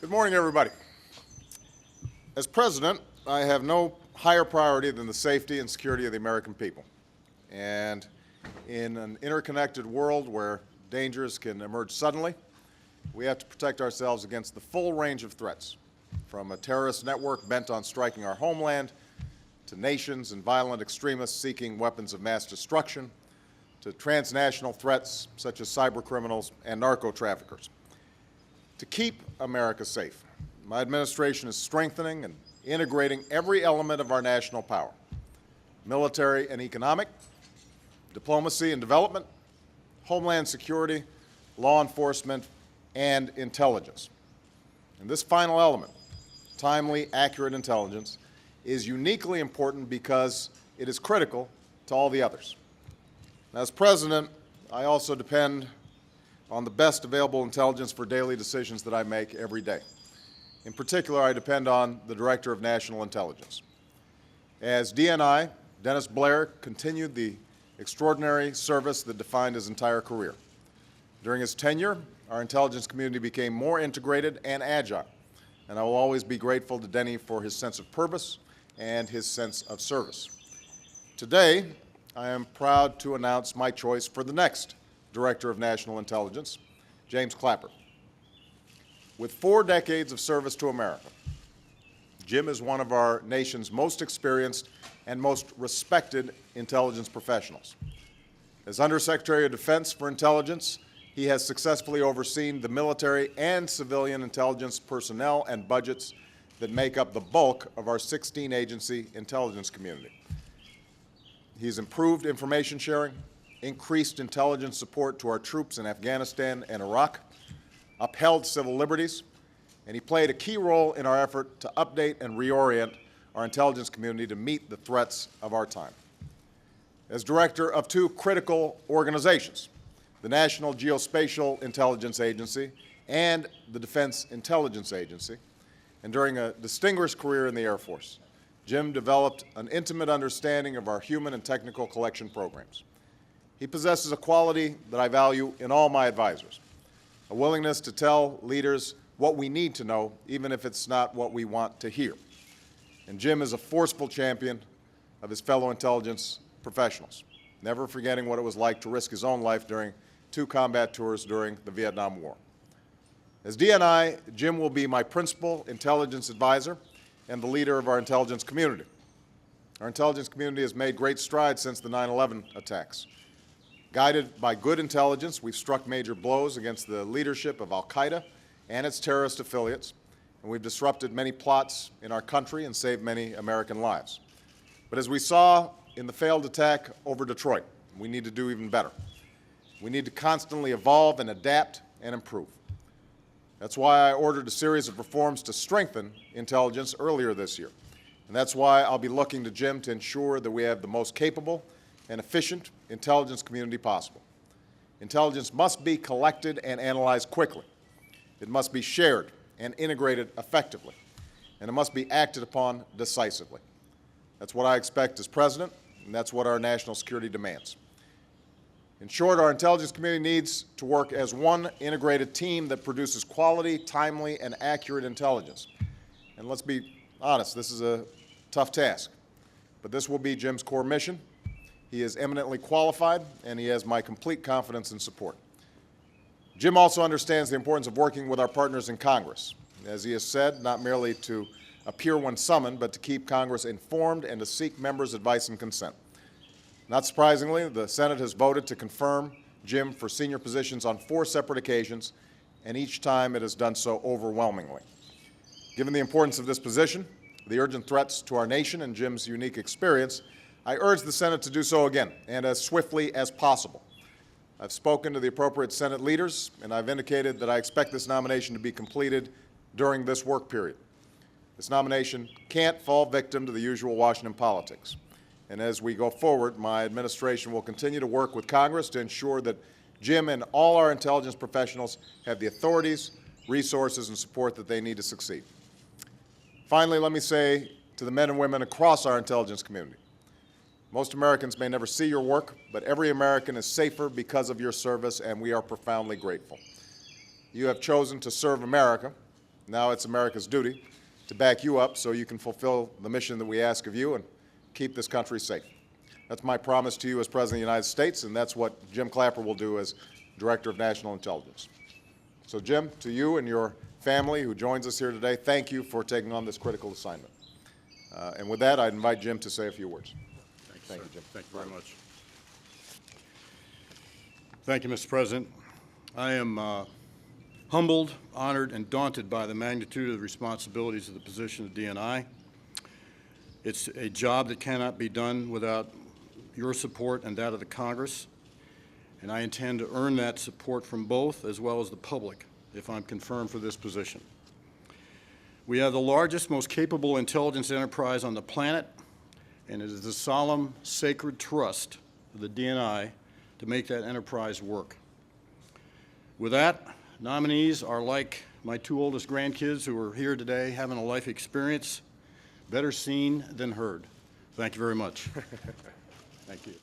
Good morning, everybody. As president, I have no higher priority than the safety and security of the American people. And in an interconnected world where dangers can emerge suddenly, we have to protect ourselves against the full range of threats, from a terrorist network bent on striking our homeland, to nations and violent extremists seeking weapons of mass destruction, to transnational threats such as cyber criminals and narco-traffickers. To keep America safe, my administration is strengthening and integrating every element of our national power: military and economic, diplomacy and development, homeland security, law enforcement, and intelligence. And this final element, timely, accurate intelligence, is uniquely important because it is critical to all the others. Now, as president, I also depend on the best available intelligence for daily decisions that I make every day. In particular, I depend on the Director of National Intelligence. As DNI, Dennis Blair continued the extraordinary service that defined his entire career. During his tenure, our intelligence community became more integrated and agile, and I will always be grateful to Denny for his sense of purpose and his sense of service. Today, I am proud to announce my choice for the next Director of National Intelligence, James Clapper. With 4 decades of service to America, Jim is one of our nation's most experienced and most respected intelligence professionals. As Undersecretary of Defense for Intelligence, he has successfully overseen the military and civilian intelligence personnel and budgets that make up the bulk of our 16-agency intelligence community. He's improved information sharing, increased intelligence support to our troops in Afghanistan and Iraq, upheld civil liberties, and he played a key role in our effort to update and reorient our intelligence community to meet the threats of our time. As director of 2 critical organizations, the National Geospatial Intelligence Agency and the Defense Intelligence Agency, and during a distinguished career in the Air Force, Jim developed an intimate understanding of our human and technical collection programs. He possesses a quality that I value in all my advisors: a willingness to tell leaders what we need to know, even if it's not what we want to hear. And Jim is a forceful champion of his fellow intelligence professionals, never forgetting what it was like to risk his own life during 2 combat tours during the Vietnam War. As DNI, Jim will be my principal intelligence advisor and the leader of our intelligence community. Our intelligence community has made great strides since the 9/11 attacks. Guided by good intelligence, we've struck major blows against the leadership of al-Qaeda and its terrorist affiliates, and we've disrupted many plots in our country and saved many American lives. But as we saw in the failed attack over Detroit, we need to do even better. We need to constantly evolve and adapt and improve. That's why I ordered a series of reforms to strengthen intelligence earlier this year. And that's why I'll be looking to Jim to ensure that we have the most capable and efficient intelligence community possible. Intelligence must be collected and analyzed quickly. It must be shared and integrated effectively. And it must be acted upon decisively. That's what I expect as president, and that's what our national security demands. In short, our intelligence community needs to work as one integrated team that produces quality, timely, and accurate intelligence. And let's be honest, this is a tough task, but this will be Jim's core mission. He is eminently qualified, and he has my complete confidence and support. Jim also understands the importance of working with our partners in Congress, as he has said, not merely to appear when summoned, but to keep Congress informed and to seek members' advice and consent. Not surprisingly, the Senate has voted to confirm Jim for senior positions on 4 separate occasions, and each time it has done so overwhelmingly. Given the importance of this position, the urgent threats to our nation, and Jim's unique experience, I urge the Senate to do so again, and as swiftly as possible. I've spoken to the appropriate Senate leaders, and I've indicated that I expect this nomination to be completed during this work period. This nomination can't fall victim to the usual Washington politics. And as we go forward, my administration will continue to work with Congress to ensure that Jim and all our intelligence professionals have the authorities, resources, and support that they need to succeed. Finally, let me say to the men and women across our intelligence community, most Americans may never see your work, but every American is safer because of your service, and we are profoundly grateful. You have chosen to serve America, Now it's America's duty to back you up so you can fulfill the mission that we ask of you and keep this country safe. That's my promise to you as President of the United States, and that's what Jim Clapper will do as Director of National Intelligence. So, Jim, to you and your family who joins us here today, thank you for taking on this critical assignment. And with that, I'd invite Jim to say a few words. Thank you, Jim. Thank you very much. Thank you, Mr. President. I am humbled, honored, and daunted by the magnitude of the responsibilities of the position of DNI. It's a job that cannot be done without your support and that of the Congress, and I intend to earn that support from both as well as the public if I'm confirmed for this position. We have the largest, most capable intelligence enterprise on the planet, and it is the solemn, sacred trust of the DNI to make that enterprise work. With that, nominees are like my two oldest grandkids who are here today having a life experience, better seen than heard. Thank you very much. Thank you.